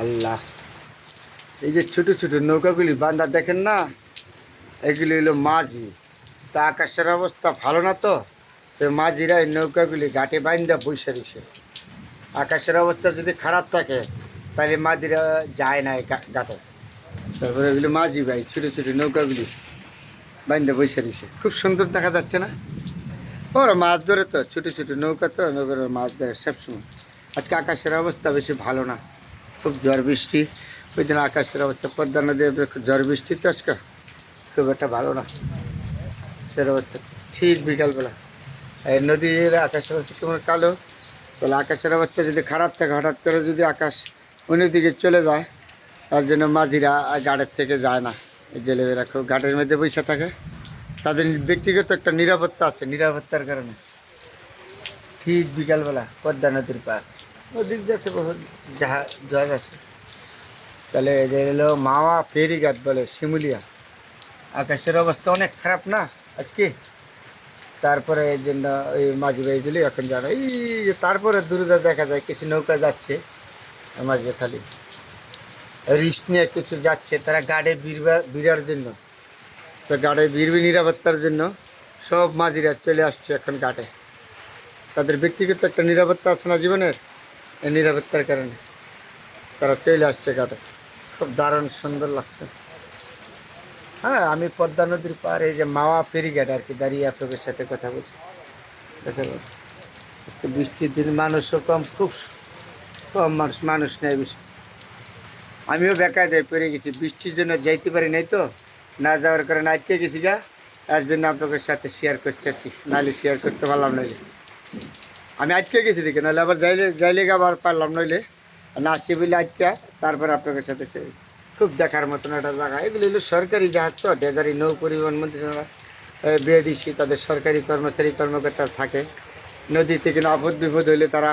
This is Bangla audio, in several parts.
আল্লাহ, এই যে ছোট ছোট নৌকাগুলি বান্দা দেখেন না, এগুলি হলো মাঝি। তা আকাশের অবস্থা ভালো না, তো তো মাঝিরা এই নৌকাগুলি ঘাটে বাইন্দা বসে রয়েছে। আকাশের অবস্থা যদি খারাপ থাকে তাহলে মাঝিরা যায় না এই ঘাটে। তারপরে এগুলি মাঝি ভাই, ছোটো ছোটো নৌকাগুলি বাইন্দা বসে রয়েছে, খুব সুন্দর দেখা যাচ্ছে না? ওরা মাছ ধরে তো, ছোটো ছোটো নৌকা তো, নৌকার মাছ ধরে সবসময়। আজকে আকাশের অবস্থা বেশি ভালো না, খুব ঝড় বৃষ্টি। ওই জন্য আকাশের অবস্থা, পদ্মা নদীর ঝড় বৃষ্টি তো আজকে খুব একটা ভালো না সে অবস্থা। ঠিক বিকালবেলা এই নদীর আকাশের অবস্থা কেমন কালো, তাহলে আকাশের অবস্থা যদি খারাপ থাকে, হঠাৎ করে যদি আকাশ অন্যদিকে চলে যায়, তার জন্য মাঝিরা ঘাটের থেকে যায় না। এই জেলেরা খুব ঘাটের মধ্যে বসে থাকে, তাদের ব্যক্তিগত একটা নিরাপত্তা আছে, নিরাপত্তার কারণে। ঠিক বিকালবেলা পদ্মা নদীর পার, নদীর যাচ্ছে বহুত জাহাজ আছে। তাহলে যে হলো মাওয়া ফেরিঘাট বলে শিমুলিয়া। আকাশের অবস্থা অনেক খারাপ না আজকে। তারপরে এই জন্য ওই মাঝি ভাইগুলি এখন জানো, এই যে তারপরে দূরে দেখা যায় কিছু নৌকা যাচ্ছে মাঝে, খালি রিস্ক নিয়ে কিছু যাচ্ছে, তারা গাড়ে বিড়ার জন্য, তো গাড়ে ভিড়বি নিরাপত্তার জন্য সব মাঝিরা চলে আসছে এখন ঘাটে। তাদের ব্যক্তিগত একটা নিরাপত্তা আছে না জীবনের, এই নিরাপত্তার কারণে তারা চলে আসছে ঘাটে। খুব দারুণ সুন্দর লাগছে। হ্যাঁ, আমি পদ্মা নদীর পার এই যে মাওয়া ফেরিঘাট আর কি দাঁড়িয়ে আপনাদের সাথে কথা বলছি। বৃষ্টির দিন মানুষও কম, খুব কম মানুষ নেই বেশি। আমিও বেকায়দায় পড়ে গেছি, বৃষ্টির জন্য যাইতে পারি নাই, তো না যাওয়ার কারণে আটকে গেছি গা। তার জন্য আপনাদের সাথে শেয়ার করতে চাচ্ছি, নাহলে শেয়ার করতে পারলাম নইলে। আমি আটকে গেছি দেখে, নাহলে আবার যাইলে আবার পারলাম নইলে, নাচি বলে আটকা। তারপর আপনাদের সাথে খুব দেখার মতন একটা জায়গা। এগুলি হলো সরকারি জাহাজ তো, ডেজারি নৌ পরিবহন মন্ত্রণালয়, বিএডিসি, তাদের সরকারি কর্মচারী কর্মকর্তা থাকে। নদী থেকে আপদ বিপদ হইলে তারা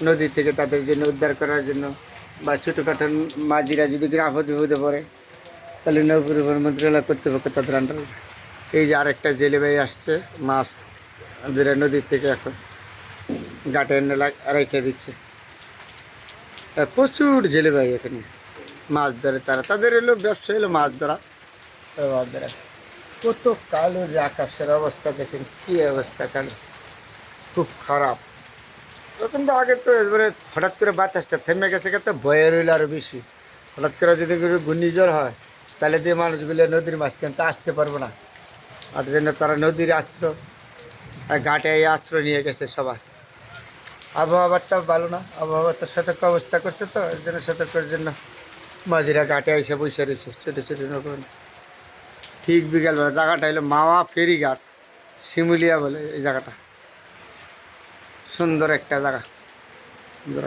নদী থেকে তাদের জন্য উদ্ধার করার জন্য, বা ছোটোখাটো মাঝিরা যদি আপদ বিপদে পড়ে, তাহলে নৌ পরিবহন মন্ত্রণালয় কর্তৃপক্ষ তাদের আন্ডারে। এই যে আরেকটা জেলে ভাই আসছে, মাছ ধরে নদীর থেকে এখন ঘাটে এনে রেখে দিচ্ছে। প্রচুর জেলে ভাই এখানে মাছ ধরে, তাদের এলো ব্যবসা, এলো মাছ ধরা। মাছ ধরা কত কালো, যে আকাশের অবস্থা দেখেন, কী অবস্থা কালো, খুব খারাপ। তখন তো আগে তো এবারে হঠাৎ করে বাতাসটা থেমে গেছে, তো ভয়ে রইল আরও বেশি। হঠাৎ করে যদি ঘূর্ণিঝড় হয়, তাহলে দিয়ে মানুষগুলো নদীর মাঝখান তো আসতে পারবো না। আর জন্য তারা নদীর আশ্রয়, ঘাটে এই আশ্রয় নিয়ে গেছে সবাই। আবহাওয়াটা ভালো না, আবহাওয়াটা সতর্ক অবস্থা করছে, তো এর জন্য সতর্কের জন্য মাঝিরা ঘাটে এসে বসে রয়েছে ছোটো ছোটো নৌকা। ঠিক বিকালবেলা, জায়গাটা হলো মাওয়া ফেরিঘাট শিমুলিয়া বলে এই জায়গাটা। সুন্দর একটা জায়গা, সুন্দর।